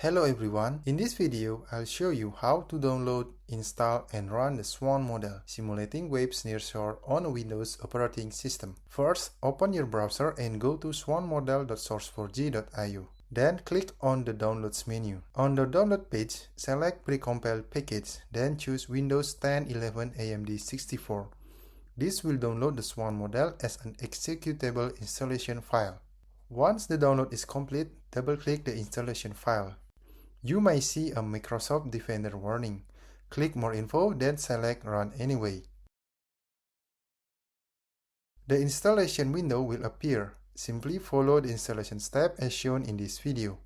Hello everyone, in this video I'll show you how to download, install and run the SWAN model, simulating waves near shore on a Windows operating system. First, open your browser and go to swanmodel.source4g.io. Then click on the Downloads menu. On the download page, select Precompiled Package, then choose Windows 10 11 AMD 64. This will download the SWAN model as an executable installation file. Once the download is complete, double-click the installation file. You may see a Microsoft Defender warning. Click More Info, then select Run Anyway. The installation window will appear. Simply follow the installation step as shown in this video.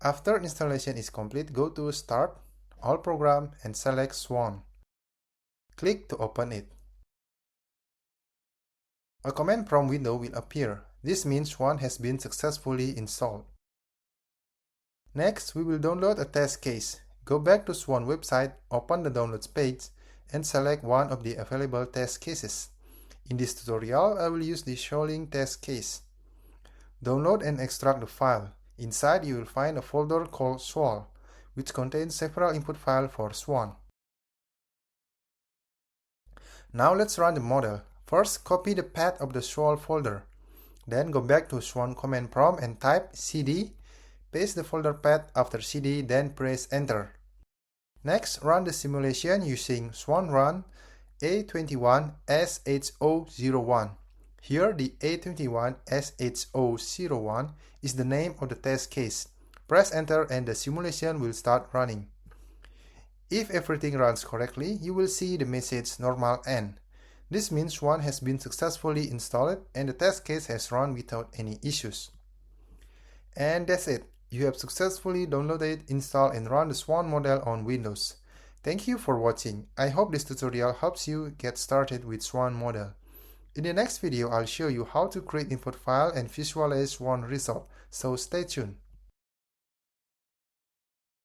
After installation is complete, go to Start, All Program and select SWAN. Click to open it. A command prompt window will appear. This means SWAN has been successfully installed. Next, we will download a test case. Go back to SWAN website, open the Downloads page, and select one of the available test cases. In this tutorial, I will use the Shoaling test case. Download and extract the file. Inside, you will find a folder called SWAN, which contains several input files for SWAN. Now let's run the model. First, copy the path of the SWAN folder. Then go back to SWAN command prompt and type cd. Paste the folder path after cd, then press enter. Next, run the simulation using SWAN run A21SHO01. Here, the A21SHO01 is the name of the test case. Press enter and the simulation will start running. If everything runs correctly, you will see the message normal end. This means SWAN has been successfully installed and the test case has run without any issues. And that's it. You have successfully downloaded, installed and run the SWAN model on Windows. Thank you for watching. I hope this tutorial helps you get started with SWAN model. In the next video, I'll show you how to create input file and visualize SWAN result, so stay tuned.